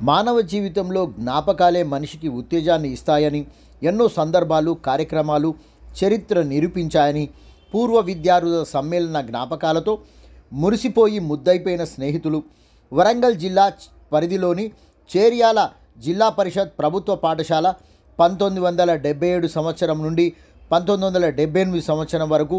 మానవ జీవితంలో జ్ఞాపకాలే మనిషికి ఉత్తేజాన్ని ఇస్తాయని, ఎన్నో సందర్భాలు, కార్యక్రమాలు చరిత్ర నిరూపించాయని, పూర్వ విద్యార్థుల సమ్మేళన జ్ఞాపకాలతో మురిసిపోయి ముద్దైపోయిన స్నేహితులు వరంగల్ జిల్లా పరిధిలోని చేర్యాల జిల్లా పరిషత్ ప్రభుత్వ పాఠశాల 1977 సంవత్సరం నుండి 1978 సంవత్సరం వరకు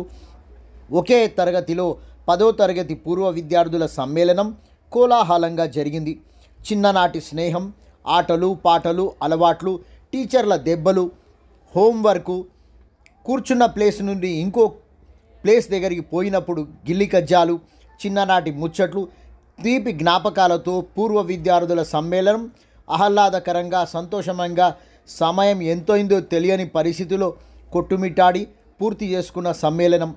ఒకే తరగతిలో 10వ తరగతి పూర్వ విద్యార్థుల సమ్మేళనం కోలాహలంగా జరిగింది. చిన్ననాటి స్నేహం, ఆటలు పాటలు, అలవాట్లు, టీచర్ల దెబ్బలు, హోంవర్కు, కూర్చున్న ప్లేస్ నుండి ఇంకో ప్లేస్ దగ్గరికి పోయినప్పుడు గిల్లి కజ్జాలు, చిన్ననాటి ముచ్చట్లు, తీపి జ్ఞాపకాలతో పూర్వ విద్యార్థుల సమ్మేళనం ఆహ్లాదకరంగా, సంతోషంగా సమయం ఎంతోయిందో తెలియని పరిస్థితిలో కొట్టుమిట్టాడి పూర్తి చేసుకున్న సమ్మేళనం.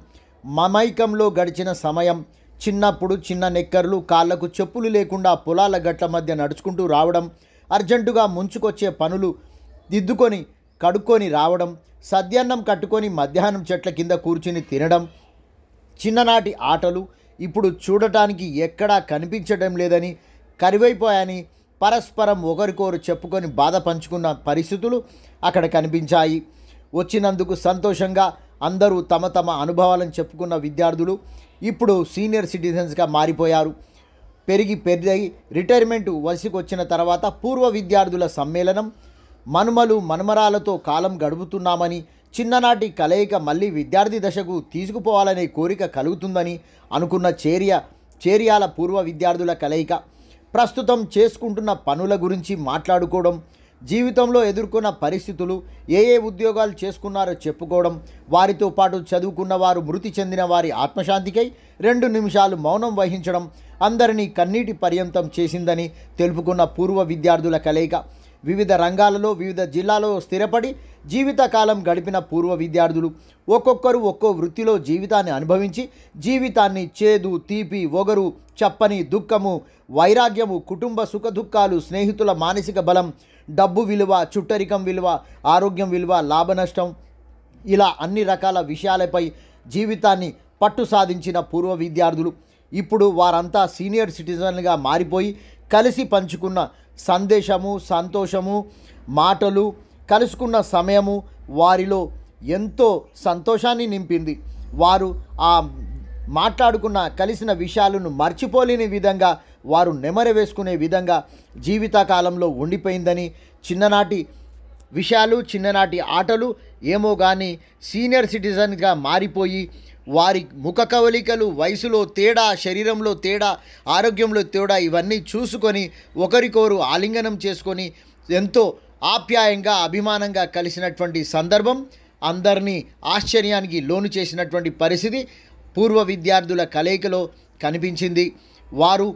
మమైకంలో గడిచిన సమయం. చిన్నప్పుడు చిన్న నెక్కర్లు, కాళ్లకు చెప్పులు లేకుండా పొలాల గట్ల మధ్య నడుచుకుంటూ రావడం, అర్జెంటుగా ముంచుకొచ్చే పనులు దిద్దుకొని కడుక్కొని రావడం, సద్యాన్నం కట్టుకొని మధ్యాహ్నం చెట్ల కింద కూర్చుని తినడం, చిన్ననాటి ఆటలు ఇప్పుడు చూడటానికి ఎక్కడా కనిపించడం లేదని, కరివైపోయాయని పరస్పరం ఒకరికొకరు చెప్పుకొని బాధ పంచుకున్న పరిస్థితులు అక్కడ కనిపించాయి. వచ్చినందుకు సంతోషంగా అందరూ తమ తమ అనుభవాలను చెప్పుకున్న విద్యార్థులు ఇప్పుడు సీనియర్ సిటిజన్స్గా మారిపోయారు. పెరిగి రిటైర్మెంట్ వయసుకు వచ్చిన తర్వాత పూర్వ విద్యార్థుల సమ్మేళనం మనుమలు మనుమరాలతో కాలం గడుపుతున్నామని, చిన్ననాటి కలయిక మళ్ళీ విద్యార్థి దశకు తీసుకుపోవాలనే కోరిక కలుగుతుందని అనుకున్న చేర్యాల పూర్వ విద్యార్థుల కలయిక ప్రస్తుతం చేసుకుంటున్న పనుల గురించి మాట్లాడుకోవడం, జీవితంలో ఎదుర్కొన్న పరిస్థితులు, ఏ ఉద్యోగాలు చేసుకున్నారో చెప్పుకోవడం, వారితో పాటు చదువుకున్న వారు మృతి చెందిన వారి ఆత్మశాంతికై 2 నిమిషాలు మౌనం వహించడం అందరినీ కన్నీటి పర్యంతం చేసిందని తెలుపుకున్న పూర్వ విద్యార్థుల కలయిక. వివిధ రంగాలలో వివిధ జిల్లాలో స్థిరపడి జీవితకాలం గడిపిన పూర్వ విద్యార్థులు ఒక్కొక్కరు ఒక్కో వృత్తిలో జీవితాన్ని అనుభవించి, జీవితాన్ని చేదు, తీపి, ఒగరు, చప్పని, దుఃఖము, వైరాగ్యము, కుటుంబ సుఖదుఖాలు, స్నేహితుల మానసిక బలం, డబ్బు విలువ, చుట్టరికం విలువ, ఆరోగ్యం విలువ, లాభనష్టం, ఇలా అన్ని రకాల విషయాలపై జీవితాన్ని పట్టు సాధించిన పూర్వ విద్యార్థులు ఇప్పుడు వారంతా సీనియర్ సిటిజన్లుగా మారిపోయి కలిసి పంచుకున్న సందేశము, సంతోషము, మాటలు, కలుసుకున్న సమయము వారిలో ఎంతో సంతోషాన్ని నింపింది. వారు ఆ మాట్లాడుకున్న కలిసిన విషయాలను మర్చిపోలేని విధంగా, వారు నెమరు వేసుకునే విధంగా జీవితకాలంలో ఉండిపోయిందని, చిన్ననాటి విషయాలు, చిన్ననాటి ఆటలు ఏమో కానీ సీనియర్ సిటిజన్గా మారిపోయి వారి ముఖ కవలికలు, వయసులో తేడా, శరీరంలో తేడా, ఆరోగ్యంలో తేడా ఇవన్నీ చూసుకొని ఒకరికొకరు ఆలింగనం చేసుకొని ఎంతో ఆప్యాయంగా, అభిమానంగా కలిసినటువంటి సందర్భం అందరినీ ఆశ్చర్యానికి లోను చేసినటువంటి పరిస్థితి పూర్వ విద్యార్థుల కలయికలో కనిపించింది. వారు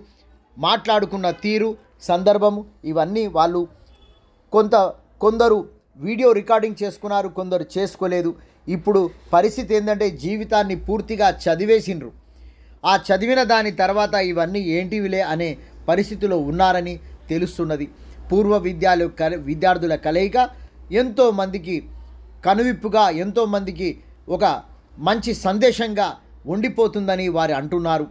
మాట్లాడుకున్న తీరు, సందర్భము ఇవన్నీ వాళ్ళు కొందరు వీడియో రికార్డింగ్ చేసుకున్నారు, కొందరు చేసుకోలేదు. ఇప్పుడు పరిస్థితి ఏంటంటే జీవితాన్ని పూర్తిగా చదివేసిండ్రు. ఆ చదివిన దాని తర్వాత ఇవన్నీ ఏంటివిలే అనే పరిస్థితిలో ఉన్నారని తెలుస్తున్నది. పూర్వ విద్యార్థుల కలయిక ఎంతోమందికి కనువిప్పుగా, ఎంతోమందికి ఒక మంచి సందేశంగా ఉండిపోతుందని వారు అంటున్నారు.